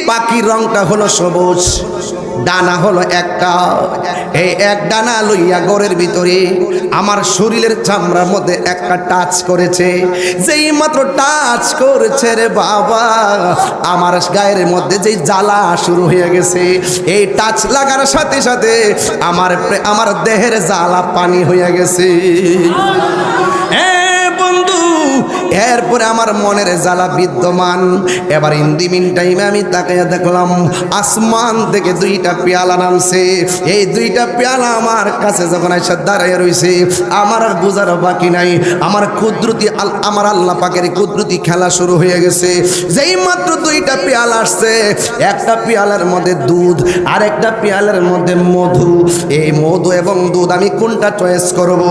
পাখির রংটা হলো সবুজ, ডানা হলো একটা। এই এক ডানা লইয়া ঘরের ভিতরে আমার শরীরের চামড়ার মধ্যে একটা টাচ করেছে। যেই মাত্র টাচ করেছে রে বাবা, আমার গায়ের মধ্যে যেই জ্বালা শুরু হয়ে গেছে। এই টাচ লাগার সাথে সাথে আমার দেহের জ্বালা পানি হয়ে গেছে। এরপরে আমার মনের জ্বালা বিদ্যমান। এবার ইন দি মিন টাইমে আমি তাকাইয়া দেখলাম আসমান থেকে দুইটা পেয়ালা নামছে। এই দুইটা পেয়ালা আমার কাছে যখন এসে দাঁড়াইয়া রয়েছে, আমার আর বোঝার বাকি নাই। আমার কুদরতি আমার আল্লাহ পাকের কুদরতি খেলা শুরু হয়ে গেছে। যেই মাত্র দুইটা পেয়ালা আসছে, একটা পেয়ালার মধ্যে দুধ আর একটা পেয়ালার মধ্যে মধু। এই মধু এবং দুধ আমি কোনটা চয়েস করব?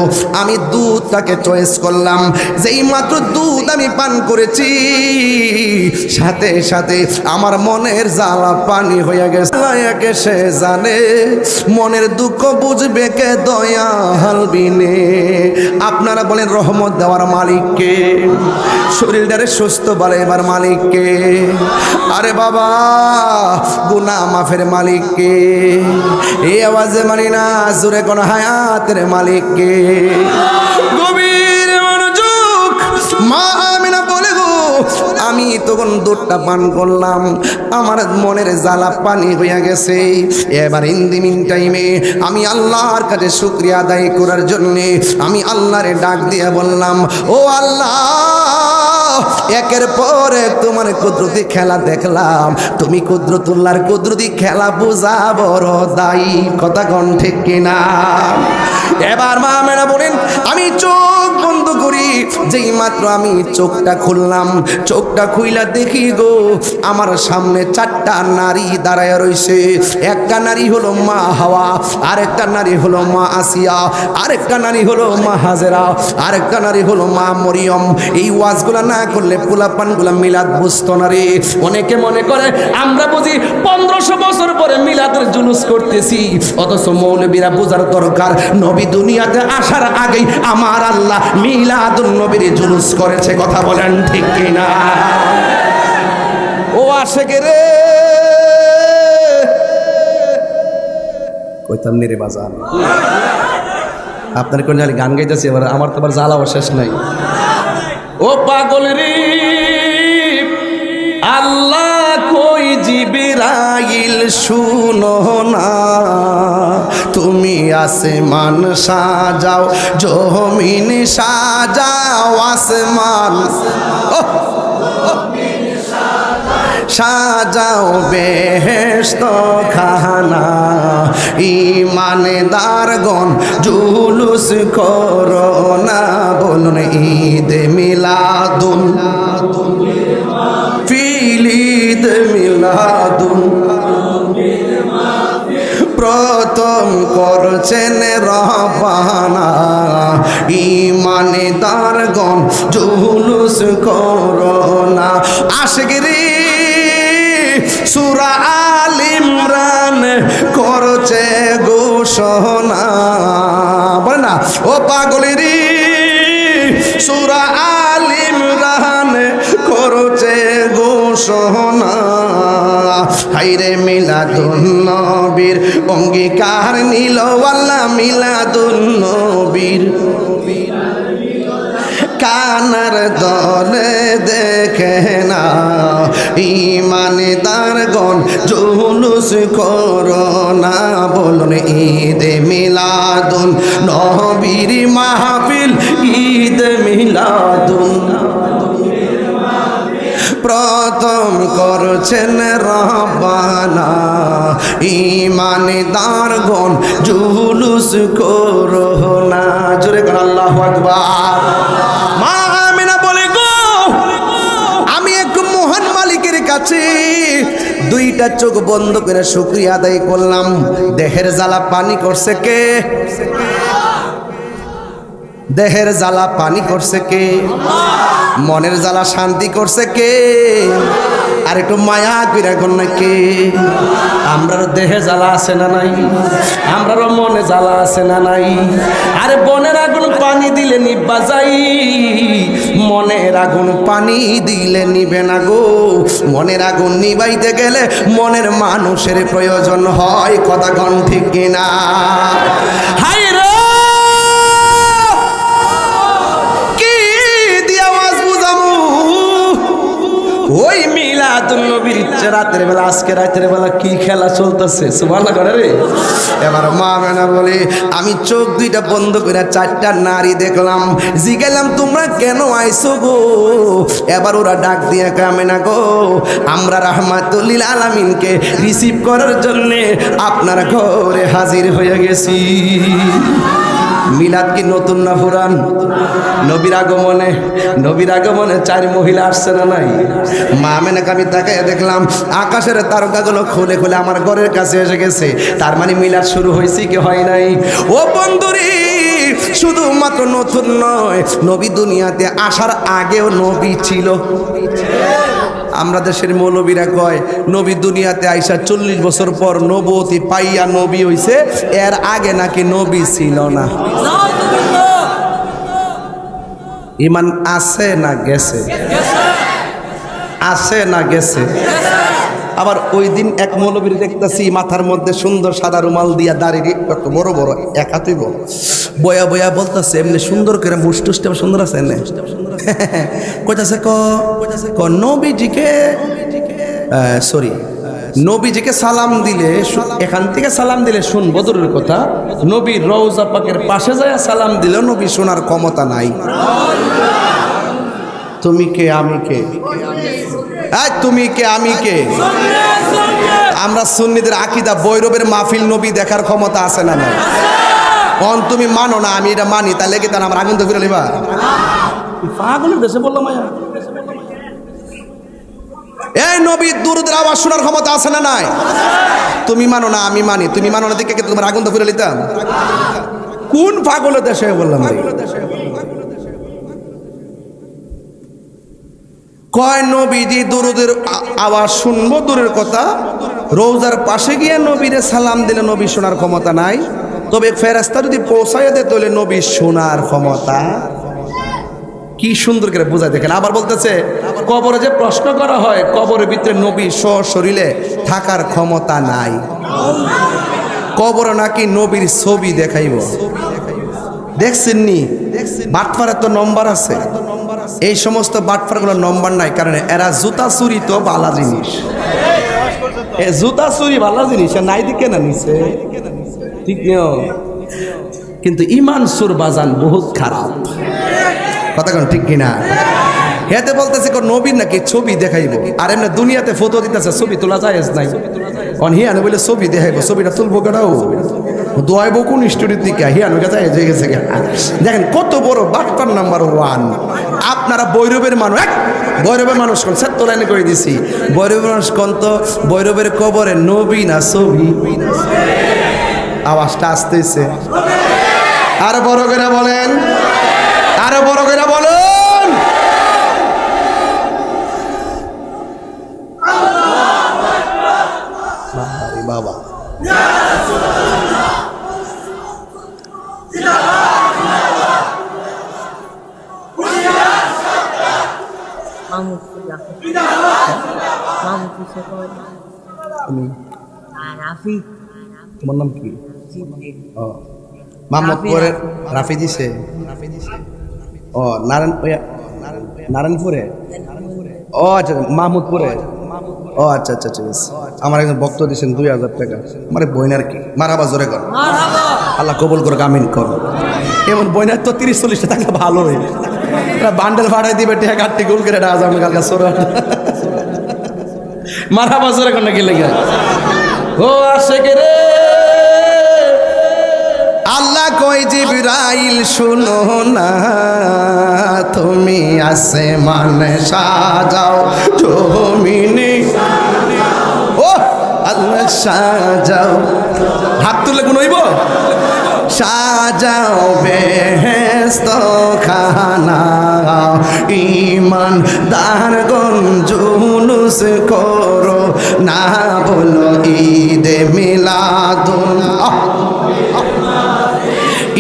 আমি দুধটাকে চয়েস করলাম। যেই মাত্র দুধ আমি পান করেছি, সাথে সাথে আমার মনের জ্বালা পানি হয়ে গেছে। সে জানে মনের দুঃখ বুঝবে কে, দয়াল বিনে। আপনারা বলেন রহমত দেওয়ার মালিককে, শরীরটারে সুস্থ বলে এবার মালিককে। আরে বাবা গুনাহ মাফের মালিককে। এই আওয়াজে মানি না, জোরে কোন হায়াতের মালিককে। গভীর মনোযোগ। মা আমিনা বলে গো, আমি তখন দুধটা পান করলাম, আমার মনের জ্বালা পানি হয়ে গেছে। এবার ইন দি মিন টাইমে আমি আল্লাহর কাছে শুকরিয়া আদায় করার জন্যে আমি আল্লাহরে ডাক দিয়ে বললাম, ও আল্লাহ, একের পর এক তোমার কুদরতি খেলা দেখলাম। তুমি কুদরতুল্লাহর কুদরতি খেলা বোঝা বড় দায়ী। কথা কোন ঠিক কিনা? এবার মা আমেনা বলেন, আমি চোখ বন্ধ করি। যেই মাত্র আমি চোখটা খুললাম, চোখটা খুইলা দেখি গো আমার সামনে চারটা নারী দাঁড়ায় রয়েছে। একটা নারী হলো মা হাওয়া, আরেকটা নারী হলো মা আসিয়া, আরেকটা নারী হলো মা হাজেরা, আরেকটা নারী হলো মা মরিয়ম। এই ওয়াজগুলা না করলে পোলাপানগুলা মিলাদ বুঝতো না রে। অনেকে মনে করে আমরা বুঝি 1500 বছর পরে মিলাদের জুলুস করতেছি, অথচ মৌলবীরা বোঝার দরকার নবী দুনিয়াতে আসার আগেই আমার আল্লাহ মিলাদুন নবীর জুলুস করেছে। কথা বলেন ঠিক কিনা? ও আশেকে রে কইতাম নি রে বাজান, আপনার কোন গান গাইতেছি এবার, আমার তো আবার জ্বালা শেষ নাই। ও পাগল রে আল্লাহ কই জিবরাইল শুনো না, তুমি আসমান সাজাও জমিন সাজাও, আসমান সাজাও বেহেশত খানা, ইমানদারগণ জুলুস করো না। বলুন ঈদ মিলাদুন ফিল ঈদ মিলাদুন, প্রথম করছেন রব্বানা, ইমানদারগণ জুলুস করো না। আশিকরি সূরা আল ইমরান করছে ঘোষণা, বলে না ও পাগলেরি, সূরা আল ইমরান করছে ঘোষণা। হাইরে মিলাদুন নবীর অঙ্গীকার নিল আল্লাহ, মিলাদুন নবীর কানার দলে দেখে না, ইমানদারগণ জুলুস করো না। বলুন ঈদ মিলাদুন নবীর মাহফিল, ঈদ মিলাদুন প্রথম করছেন রব্বানা, ইমানদারগণ জুলুস করো না। জোরে কর আল্লাহু আকবার। মা আমিনা বলে গো, আমি এক মহান মালিকের কাছে দুইটা চোখ বন্ধ করে শুকরিয়া আদায় করলাম। দেহের জ্বালা পানি করছে কে? দেহের জ্বালা পানি করছে কে? মনের জ্বালা শান্তি করছে কে? আর একটু মায়া কইরা কোন না কে? আমরার দেহে জ্বালা আছে না নাই? আমরারও মনে জ্বালা আছে না নাই? আরে বনের আগুন পানি দিলে নিব্বা যাই, মনের আগুন পানি দিলে নিবে না গো। মনের আগুন নিবাইতে গেলে মনের মানুষের প্রয়োজন হয়, কথা কোন ঠিক কিনা? হাই রে ওই মিলাদুন নবীর রাতের বেলা, আজকে রাতের বেলা কি খেলা চলতেছে সুবহানাল্লাহ করে রে। এবার মা মেনা বলে আমি চোখ দুইটা বন্ধ করে চারটা নারী দেখলাম, জিজ্ঞাসলাম তোমরা কেন আইছো গো? এবার ওরা ডাক দিয়ে কামে না গো, আমরা রাহমাতুল আলামিনকে রিসিভ করার জন্য আপনার ঘরে হাজির হয়ে গেছি। মিলাদ কি নতুন না পুরান? নবীর আগমনে চার মহিলা আসছে না নাই? মা মেনাকে আমি তাকায় দেখলাম আকাশের তারকাগুলো খুলে খুলে আমার ঘরের কাছে এসে গেছে। তার মানে মিলাদ শুরু হয়েছে কি হয় নাই? ও বন্ধুরে, শুধুমাত্র নতুন নয়, নবী দুনিয়াতে আসার আগেও নবী ছিল। আমরা দেশের মৌলবীরা কয় নবী দুনিয়াতে আইসা 40 বছর পর নবুয়তি পাইয়া নবী হইছে, এর আগে নাকি নবী ছিল না। ইমান আছে না গেছে? আছে না গেছে? আবার ওই দিন এক মৌলবীর দেখতেছি মাথার মধ্যে সুন্দর সাদা রুমাল দিয়া দাঁড়িয়ে কত বড় বড় এক হাতে বয়া বয়া বলতেছে এমনি সুন্দর করে মুষ্টুষ্ট সুন্দর আছে এনে কইতাছে ক নবীজিকে সরি নবীজিকে সালাম দিলে, এখান থেকে সালাম দিলে শুনবো দূরের কথা, নবী রওজা পাকের পাশে যায় সালাম দিলেও নবী শোনার ক্ষমতা নাই। তুমি কে আমি কে? তুমি কে আমি কে? আমরা সুন্নিদের আকীদা ভৈরবের মাহফিল নবী দেখার ক্ষমতা আছে না নাই? অন তুমি মানো না, আমি এটা মানি, তাহলে কি তার আমার আগুন তো ফিরে লিবা? পাগলের দেশে বললাম এই নবী দুরুদের আওয়াজ শোনার ক্ষমতা আছে না নাই? তুমি মানো না আমি মানি, তুমি মানো না দেখে কি তোমার আগুন তো ফিরে লিতাম? কোন পাগলের দেশে বললাম? কয় নবীজি দুরুদের আওয়াজ শুনবো দূরের কথা, রোজার পাশে গিয়ে নবীরে সালাম দিলে নবী শোনার ক্ষমতা নাই, তবে ফেরেশতা যদি পৌঁছায় দেয় তাহলে নবী শোনার ক্ষমতা। কি সুন্দর করে বোঝায় দেখেন। আবার বলতেছে কবরে যে প্রশ্ন করা হয়, কবরের ভিতরে নবী শরীরে থাকার ক্ষমতা নাই, কবরে নাকি নবীর ছবি দেখাইব। দেখছেন নি বাটপাড়ার তো নম্বর আছে, এই সমস্ত বাটপাড়াগুলোর নম্বর নাই, কারণ এরা জুতা চুরি তো ভালো জিনিস, জুতা চুরি ভালো জিনিস নাই দিকে না নিছে, ঠিক নিও, কিন্তু ইমান সুর বাজান বহুত খারাপ, কথা কোন ঠিক কিনা? হেতে বলতেছে কোন নবীর নাকি ছবি দেখাইব, আর এমনি দুনিয়াতে ফটো দিতেছে ছবি তোলা যায় নাই, হিয়ানো বলে ছবি দেখাইব, ছবিটা তুলবো কেটাও দোয়াইব কোন স্টুডিওর দিকে, হিয়ানো গেছে গেছে। দেখেন কত বড় বাটপার নাম্বার 1। আপনারা ভৈরবের মানুষ, ভৈরবের মানুষ কোন সেট লাইনে করে দিছি, ভৈরবের মানুষ কোন তো ভৈরবের কবরে নবী না ছবি? আওয়াজটা আসতেছে, আরো বড় করে বলেন, আরো বড় করে বলুন। বাবা তোমার নাম কি? মাহমুদপুরের রাফি দিছে। ও নারায়ণপুরে, ও আচ্ছা মাহমুদপুরে, ও আচ্ছা আচ্ছা আচ্ছা, আমার একজন বক্ত দিয়েছেন 2000 টাকা, মানে বইনার কি মারাবা জোরে কর, আল্লাহ কবুল করে আমিন কর। এমন বইনার তো 30-40টা টাকা ভালো হয়ে বান্ডেল ভাড়াই দিবে, টেকা কাটতে গোল করে রাজ আমি কালকা সর মারাবা জোরে কর না কি লেগে ও আসে কে রে। আল্লাহ কই জিবরাইল শুনো না, তুমি আসমানে সাজাও জমিনে, ও আল্লাহ সাজাও। হাত তুলে কোন হইব সাজাও বেহেশত খানা ইমান দারগণ জুলুস করো না বলো ঈদে মিলাদুন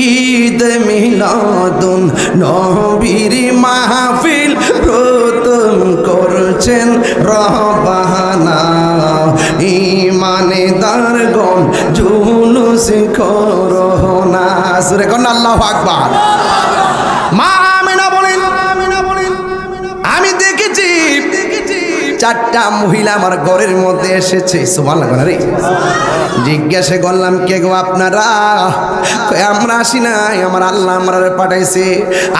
ঈদ মিলাদুন নবীর মাহফিল প্রথম করছেন রবানা ইমানে দারগণ জুলুস করো না সুরে কোন আল্লাহু আকবার মা আমিনা বলেন আমি দেখেছি চারটা মহিলা আমার ঘরের মধ্যে এসেছে সুবহানাল্লাহ রে জিজ্ঞাসা করলাম কে গো আপনারা আমরা আসি নাই আমার আল্লাহ আমরা পাঠাইছে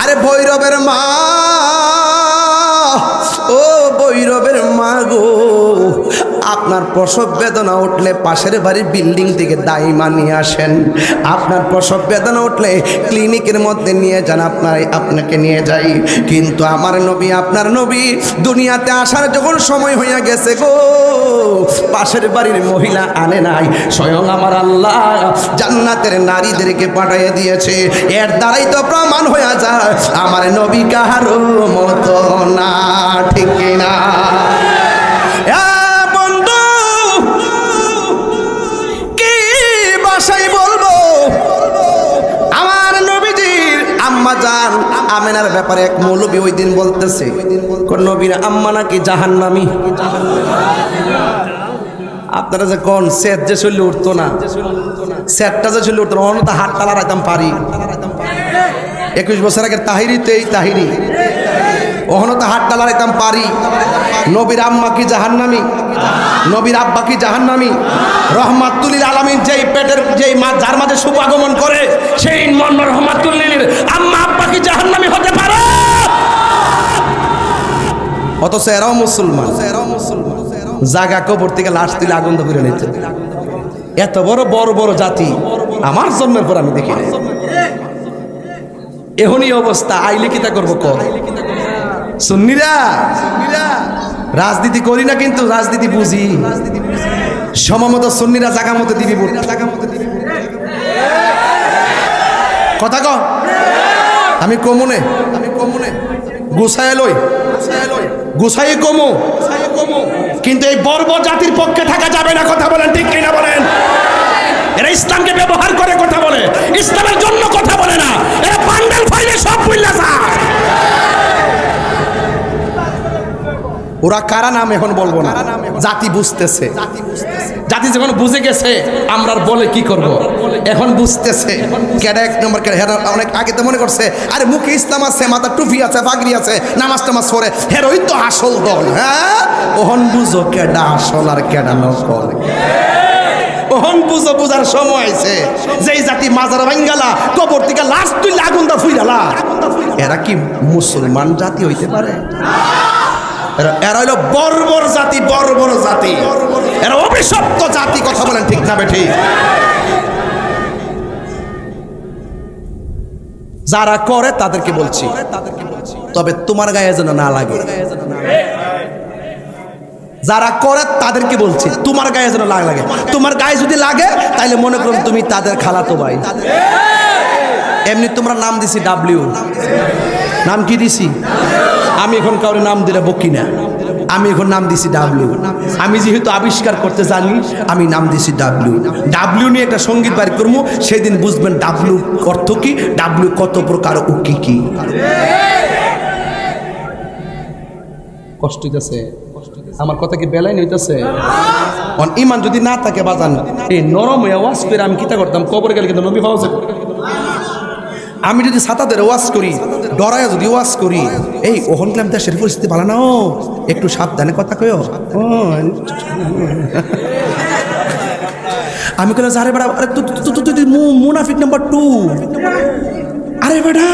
আরে ভৈরবের মা ও ভৈরবের মা গো আপনার প্রসব বেদনা উঠলে পাশের বাড়ির বিল্ডিং থেকে দাইমা নিয়ে আসেন আপনার প্রসব বেদনা উঠলে ক্লিনিকের মধ্যে নিয়ে যান আপনাকে নিয়ে যাই কিন্তু আমার নবী আপনার নবী দুনিয়াতে আসার যখন সময় হইয়া গেছে গো পাশের বাড়ির মহিলা আনে নাই স্বয়ং আমার আল্লাহ জান্নাতের নারীদেরকে পাঠিয়ে দিয়েছে এর দ্বারাই তো প্রমাণ হয়ে যায় আমার নবী কাহারো মতো না ঠিক কিনা আমেনার ব্যাপারে এক মৌলবী ওই দিন বলতেছে নবীর আম্মা নাকি জাহান্নামী আপনারা যে কোন সেট যে চলে উঠতো না সেটটা যে চলে উঠতো না অন্য তো হাত তালা রাখতাম পারি 21 বছর আগের তাহিরিতে এই তাহিরি ওখানে তো হাত তালা রাখতাম পারি নবীর আম্মা কি জাহান্নামী নবীর আব্বা কি জাহান্নামী রহমাতুল লিল আলামিন যেই পেটের যেই মা যার মাঝে শুভ আগমন করে সেই রহমাতুল লিল আম্মা আব্বা কি জাহান্নামী হতে পারে অথচ এরাও মুসলমান জাগা কবর থেকে লাশ তুলে আগুন ধরে নিতে এত বড় বড় বড় জাতি আমার জন্মের পর আমি দেখি নাই এখনই অবস্থা আইলে কি তা করবো কর সুন্নিরা রাজনীতি করি না কিন্তু রাজনীতি বুঝি সমমত সুন্নিরা জায়গা মতো দিবি কথা কও আমি কমুনে গুছাই কমু কিন্তু এই বর্বর জাতির পক্ষে থাকা যাবে না কথা বলেন ঠিক কিনা বলেন এরা ইসলামকে ব্যবহার করে কথা বলে ইসলামের জন্য কথা বলে না এরা পান্ডাল ফাইলে সব ভুইলা যায় ওরা কারা নাম এখন বলবো না জাতি বুঝতেছে জাতি যখন বুঝে গেছে আমরা বলে কি করব এখন বুঝতেছে কেডা এক নম্বর কেডা অনেক আগে তো মনে করছে আরে মুখে ইসলাম আছে মাথা টুপি আছে পাগড়ি আছে নামাজ টামাজ পড়ে হেরোই তো আসল দল হ্যাঁ ওহন বুঝো কেডা আসল আর কেডা নকল ওহন বুঝো বুঝার সময় আছে যেই জাতি মাজার ভাঙ্গালা কবর থেকে লাশ তুই আগুন দা ফুইরালা এরা কি মুসলমান জাতি হইতে পারে এরা হইল বর্বর জাতি এরা অভিশপ্ত জাতি কথা বলেন ঠিক না বেঠি যারা করে তাদেরকে বলছি তবে তোমার গায়ে যেন না লাগে যারা করে তাদেরকে বলছি তোমার গায়ে যেন লাগে তোমার গায়ে যদি লাগে তাইলে মনে করুন তুমি তাদের খালাতো ভাই এমনি তোমরা নাম দিছি ডাব্লিউ নাম কি দিছি আমি এখন কাউরে নাম দিলে বকি না আমি এখন নাম দিছি ডাব্লিউ আমি যেহেতু আবিষ্কার করতে জানি আমি নাম দিছি ডাব্লিউ নিয়ে একটা সঙ্গীত বাড়ি করবো সেদিন বুঝবেন ডাব্লিউ অর্থ কি ডাব্লিউ কত প্রকার ও কি কি কষ্ট হইতেছে আমার কথা কি বেলাই হইতেছে ইমান যদি না থাকে বাজান এই নরম ওয়াজ করে আমি কিতা করতাম কবরে গেলে কিন্তু নবী পাওয়া যাবে আমি যদি ছাতাদের ওয়াজ করি ডরায় যদি ওয়াজ করি এই ওহন ক্লাম দেশের পরিস্থিতি ভালো না ও একটু সাবধানে কথা কয়ো আমি কেন আরে বেড়া আরে তুই মুনাফিক নাম্বার 2 আরে বেড়া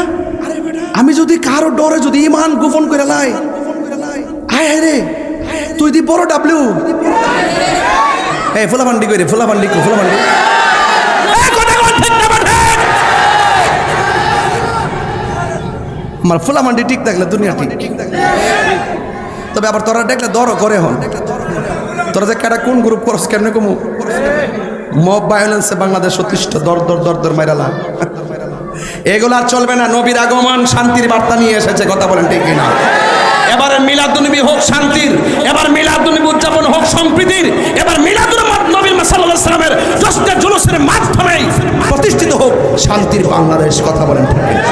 আমি যদি কারো ডরে যদি ইমান গোপন করে লাই আয় রে তুই দি বড় ডাব্লিউ এই ফুলাফান্ডি কই রে ফুলাফান্ডি আমার ফুলাফান্ডি ঠিক থাকলে দুনিয়া ঠিক তবে আবার তোরা দেখলে দরও করে হন তোরা যে কেটা কোন গ্রুপ করস কেমনে কমু মব ভায়োলেন্সে বাংলাদেশ অতিষ্ঠ, দর দর দর দর মাইরালা। এগুলো আর চলবে না। নবীর আগমন শান্তির বার্তা নিয়ে এসেছে, কথা বলেন ঠিক কিনা? এবারে মিলাদুন্নবী হোক শান্তির, এবার মিলাদুন্নবী উদযাপন হোক সম্প্রীতির, এবার মিলাদুন্নবী সাল্লাল্লাহু আলাইহি ওয়াসাল্লামের জশ্নে জুলুসের মাধ্যমে প্রতিষ্ঠিত হোক শান্তির বাংলাদেশ, কথা বলেন ঠিক কিনা?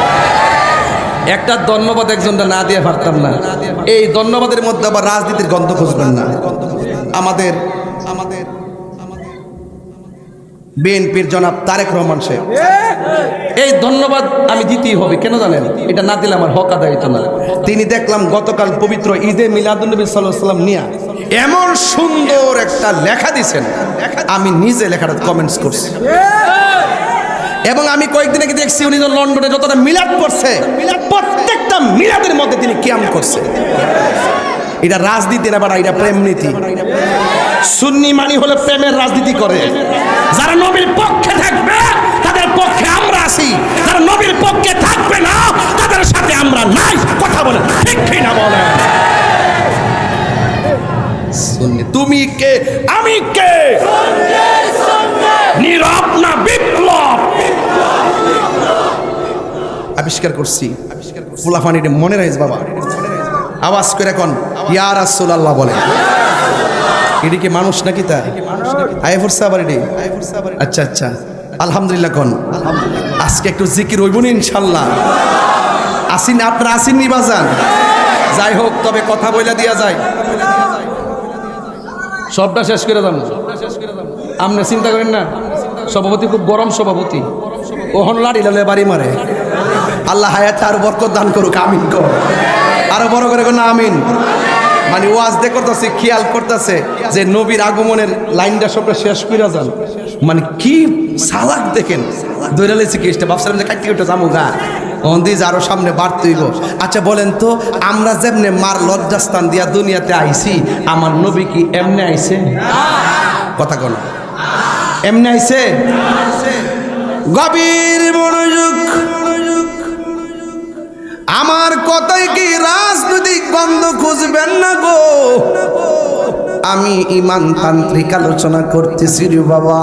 একটা ধন্যবাদ একজনটা না দিয়ে পারতাম না। এই ধন্যবাদের মধ্যে আবার রাজনীতির গন্ধ খুঁজবেন না। আমাদের বিএনপির জনাব তারেক রহমান সাহেব, এই ধন্যবাদ আমি দিতেই হবে। কেন জানেন? এটা না দিলে আমার হক আদায় হতো না। তিনি দেখলাম গতকাল পবিত্র ঈদে মিলাদুন্নবী সাল্লাল্লাহু আলাইহি ওয়াসাল্লাম নিয়ে এমন সুন্দর একটা লেখা দিয়েছেন, আমি নিজে লেখাটা কমেন্টস করছি। এবং আমি কয়েকদিন আগে দেখছি উনি লন্ডনে যতটা মিলাদ করছে, প্রত্যেকটা মিলাদের মধ্যে তিনি কিয়াম করছে। এটা রাজনীতি না বাড়া, এটা প্রেম নীতি। সুন্নি মানি হলে প্রেমের রাজনীতি করে। যারা নবীর পক্ষে থাকবে তাদের পক্ষে আমরা আছি, যারা নবীর পক্ষে থাকবে না তাদের সাথে আমরা নাই, কথা বলে ঠিক না বলে? সুন্নি তুমি কে আমি কে, নীরব না বিপ্লব আবিষ্কার করছি। ফুলাফানির মনে রাইজ বাবা, আওয়াজ করে এখন ইয়া রাসূলুল্লাহ বলে। এটি কি মানুষ নাকি? তা আয় ফুরসা আবার এটি। আচ্ছা আচ্ছা, আলহামদুলিল্লাহ কোন আজকে একটু জিকির হইব না ইনশাল্লাহ। আসিন আপনারা আসিন নি বাজান? যাই হোক, তবে কথা বইলা দিয়া যায়, সবটা শেষ করে দাম। আপনি চিন্তা করেন না, সভাপতি খুব গরম সভাপতি, ওহন লাড়ি লালে বাড়ি মারে। আল্লাহ হায়াতে আর বরকত দান করুক, আমিন কর। আরো বড় করে না আমিন। মানে ওয়াজ দে করতেছে, খেয়াল করতেছে যে নবীর আগমনের লাইনটা সবটা শেষ করে যান। মানে কি সালাক দেখেন, দৈরালেছি কেসটা ভাবছিলাম যে কাটতে কেটে যাবো গা, অন্দিজ আরো সামনে বাড়তেইব। আচ্ছা বলেন তো, আমরা যেমনে মার লজ্জাস্থান দিয়া দুনিয়াতে আইছি, আমার নবী কি এমনি আইছে? কথা কোন এমনি আইছে? গভীর মনোযোগ, আমার কথায় কি রাজনৈতিক গন্ধ খুঁজবেন না গো। আমি ইমান তান্ত্রিক আলোচনা করতেছি রে বাবা।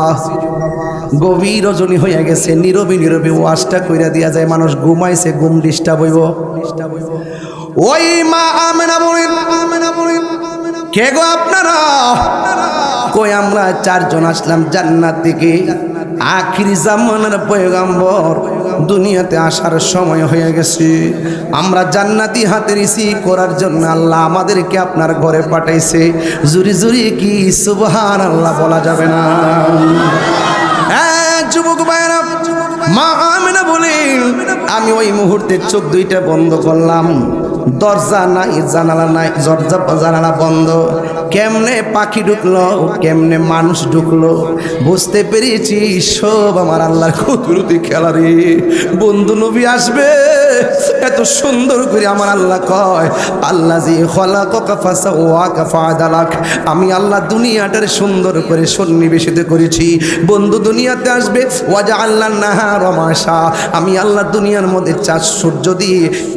গভীর রজনী হইয়া গেছে, নীরবে নীরবে ওয়াজটা কইরা দিয়া যায়, মানুষ ঘুমাইছে, ঘুম ডিস্টার্ব হইব। ওই মা আমেনা বলেন, কে গো আপনারা? কই আমরা চারজন আসলাম জান্নাত থেকে, আখির জামানার পয়গম্বর দুনিয়াতে আসার সময় হয়ে গেছে। আমরা জান্নাতি হাতে রিসিভ করার জন্য আল্লাহ আমাদেরকে আপনার ঘরে পাঠাইছে। জুরি জুরি কি সুবহানাল্লাহ বলা যাবে না? যুবক ভাইরা, মা আমেনা বলেন, আমি ওই মুহূর্তে চোখ দুইটা বন্ধ করলাম, দরজা নাই, জানালা নাই, জানালা বন্ধ। কেমনে পাখি ঢুকলো, কেমনে মানুষ ঢুকলো, বুঝতে পেরেছি সব আমার আল্লাহর কুদরতি খেলা রে। বন্ধু নবী আসবে, এত সুন্দর করে আমার আল্লাহ কয়, আল্লাযী খালাকাকা ফাসাওয়াকা ফাআদালাক। আমি আল্লাহ দুনিয়াটার সুন্দর করে সন্নিবেশিত করেছি। বন্ধু দুনিয়াতে আসবে, ওয়াজআলনান নাহারা মাশা। আমি আল্লাহ দুনিয়ার মধ্যে চাঁদ সূর্য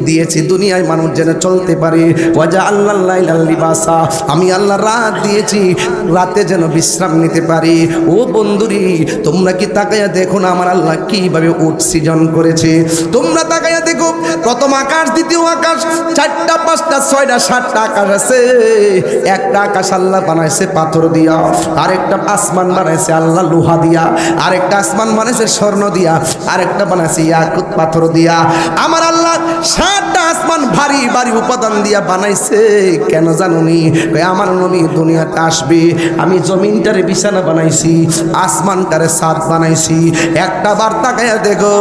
দিয়েছি দুনিয়ায় মানুষ যেন চলতে পারে। ওয়াজআলনাল লাইলা লিবাসা। আমি আল্লাহ রাত দিয়েছি, রাতে যেন বিশ্রাম নিতে পারি। ও বন্ধুরি, তোমরা কি তাকায়া দেখো না আমার আল্লাহ কিভাবে উট সৃজন করেছে? তোমরা তাকায়া দেখো, প্রথম আকাশ, দ্বিতীয় আকাশ, 4টা 5টা 6টা 7টা আকাশ আছে। একটা আকাশ আল্লাহ বানাইছে পাথর দিয়া, আরেকটা আসমান বানাইছে আল্লাহ লোহা দিয়া, আরেকটা আসমান বানাইছে স্বর্ণ দিয়া, আরেকটা বানাইছে ইয়াকুত পাথর দিয়া। আমার আল্লাহ 7টা আসমান ভারী ভারী উপাদান দিয়া বানাইছে। কেন জানুনি? আমার নবী দুনিয়াতে আসবে, আমি জমিনটারে বিছানা বানাইছি, আসমানটারে ছাদ বানাইছি। একটা বার তাকায়া দেখো,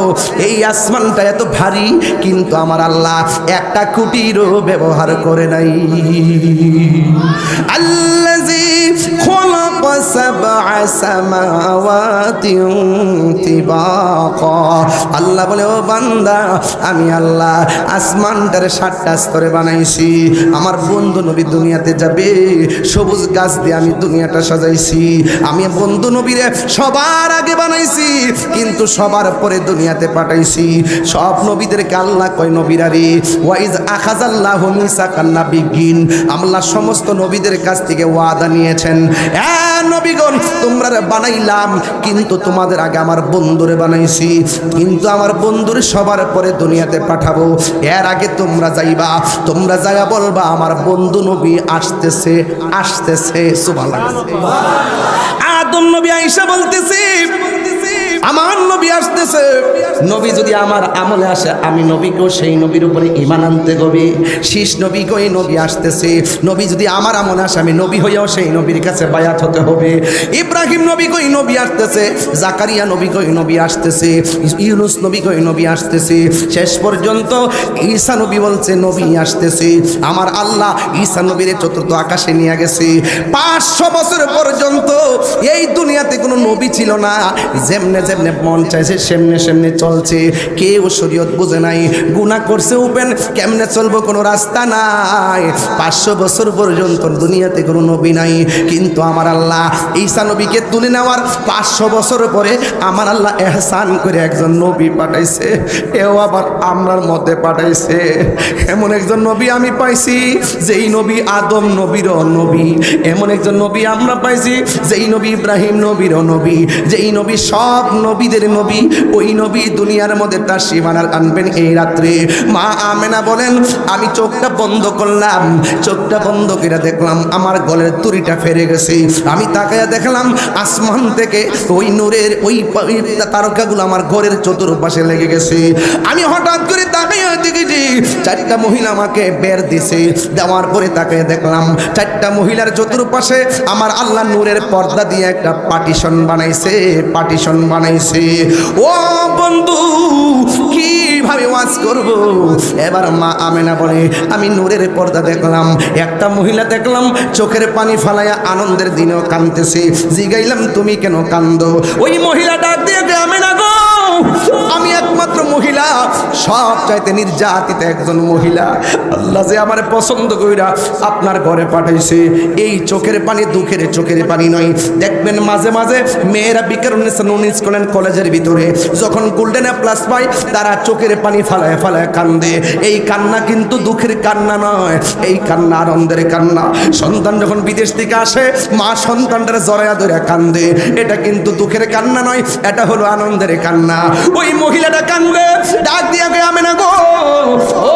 এই আসমানটা এত ভারী, কিন্তু আমার আল্লাহ একটা খুঁটিরও ব্যবহার করে নাই। আল্লাযী খালাকা সাবআ সামাওয়াতি তিবাকা। আল্লাহ বলে, ও বান্দা, আমি আল্লাহ আসমানটারে 7টা স্তরে বানাইছি। আমার বন্ধু নবী দুনিয়াতে যাবে, সবুজ গাছ দিয়ে আমি দুনিয়াটা সাজাইছি। আমি বন্ধু নবীরে সবার আগে বানাইছি, কিন্তু সবার পরে দুনিয়াতে পাঠাইছি। সব নবীদেরকে আল্লাহ কয়, নবীরা রে, ওয়াইজ আখাযাল্লাহু মিসাকান নাবিয়্যিন। আল্লাহ সমস্ত নবীদের কাছ থেকে ওয়াদা নিয়েছেন, নবীগণ তোমরা বানাইলাম, কিন্তু তোমাদের আগে আমার বন্ধুরে বানাইছি, কিন্তু আমার বন্ধুর সবার পরে দুনিয়াতে পাঠাবো। এর আগে তোমরা যাইবা, তোমরা যাইয়া বলবা আমার বন্ধু নবী আসতেছে আসতেছে। সুবহানাল্লাহ। আদম নবী আয়েশা বলতেছে আমার নবী আসতেছে। নবী যদি আমার আমলে আসে, আমি নবীকেও সেই নবীর উপরে ঈমান আনতে হবে। শীষ নবী কই নবী আসতেছে, নবী যদি আমার আমলে আসে, আমি নবী হইয়াও সেই নবীর কাছে বায়াত হতে হবে। ইব্রাহিম নবী কই নবী আসতেছে, জাকারিয়া নবী কই নবী আসতেছে, ইউনুস নবী কই নবী আসতেছে। শেষ পর্যন্ত ঈসা নবী বলছে নবী আসতেছে। আমার আল্লাহ ঈসা নবীরে চতুর্থ আকাশে নিয়ে গেছে। 500 বছর পর্যন্ত এই দুনিয়াতে কোনো নবী ছিল না। যেমনে যেমনে মন চাইছে সেমনে সেমনে চলছে। কেউ শরীয়ত বুঝে নাই, গুনাহ করছে উপেন কেমনে চলবো কোনো রাস্তা নাই। 500 বছর পর্যন্ত দুনিয়াতে কোনো নবী নাই, কিন্তু আমার আল্লাহ ঈসা নবীকে তুলে নেওয়ার 500 বছর পরে আমার আল্লাহ এহসান করে একজন নবী পাঠাইছে। এও আবার আমরার মধ্যে পাঠাইছে। এমন একজন নবী আমি পাইছি যেই নবী আদম নবীর নবী। এমন একজন নবী আমরা পাইছি যেই নবী ইব্রাহিম নবীর নবী, যেই নবী সব নবীদের নবী। ওই নবী দুনিয়ার মধ্যে তার সীমানার আনবেন এই রাত্রে। মা আমেনা বলেন আমি চোখটা বন্ধ করলাম, চোখটা বন্ধ করে দেখলাম আমার গলের তুড়িটা ফেরে গেছে। আমি তাকায়া দেখলাম আসমান থেকে ওই নূরের ওই তারকাগুলো আমার ঘরের চতুর্পাশে লেগে গেছে। আমি হঠাৎ করে তাকাইয়া দেখেছি 4টা মহিলা আমাকে বের দিছে। দেওয়ার পরে তাকাইয়া দেখলাম 4টা মহিলার চতুর্পাশে আমার আল্লাহ নূরের পর্দা দিয়ে একটা পার্টিশন বানাইছে, পার্টিশন বানাইছে। ও বন্ধু কিভাবে ওয়াজ করব? এবার মা আমেনা বলে আমি নূরের পর্দা দেখলাম, একটা মহিলা দেখলাম চোখের পানি ফালাইয়া আনন্দের দিনেও কাঁদতেছে। জিগাইলাম তুমি কেন কান্দো? ওই মহিলা ডাক দিয়ে আমেনা গো, আমি একমাত্র মহিলা, সব চাইতে নির্যাতিত একজন মহিলা। আল্লাহ যে আমার পছন্দ কইরা আপনার ঘরে পাঠাইছে। এই চোখের পানি দুঃখের চোখের পানি নয়। দেখবেন মাঝে মাঝে মেয়েরা বিকারুন্নেস কলেজের ভিতরে যখন গোল্ডেন প্লাস পায় তারা চোখের পানি ফালায় ফালায় কান্দে। এই কান্না কিন্তু দুঃখের কান্না নয়, এই কান্না আনন্দের কান্না। সন্তান যখন বিদেশ থেকে আসে মা সন্তানটার জড়ায়া ধরে কান্দে, এটা কিন্তু দুঃখের কান্না নয়, এটা হলো আনন্দের কান্না। ওই মহিলাটা কান্দে, ডাক দিয়া গে আমেনা গো, ও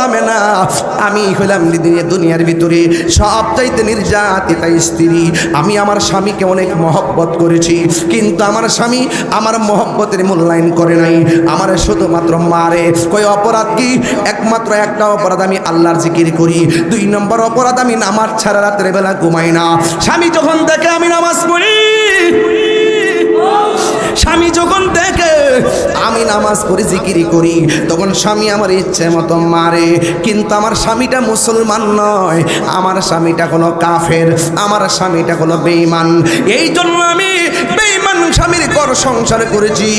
আমেনা আমি হইলাম দুনিয়ার ভিতরে সবচাইতে নির্যাতিতা স্ত্রী। আমি আমার স্বামীকে অনেক মহব্বত করেছি, কিন্তু আমার স্বামী আমার মহব্বতের মূল্যায়ন করে নাই, আমার শুধুমাত্র মারে। কই অপরাধ কি? একমাত্র একটা অপরাধ, আমি আল্লাহর জিকির করি। 2 নম্বর অপরাধ আমি নামাজ ছাড়া রাতের বেলা ঘুমাই না। স্বামী যখন দেখে আমি নামাজ পড়ি, স্বামী যখন দেখে আমি নামাজ পড়ি জিকিরি করি, তখন স্বামী আমার ইচ্ছে মতো মারে। কিন্তু আমার স্বামীটা মুসলমান নয়, আমার স্বামীটা কোনো কাফের, আমার স্বামীটা কোনো বেঈমান। এই জন্য আমি বেঈমান স্বামীর ঘর সংসার করেছি।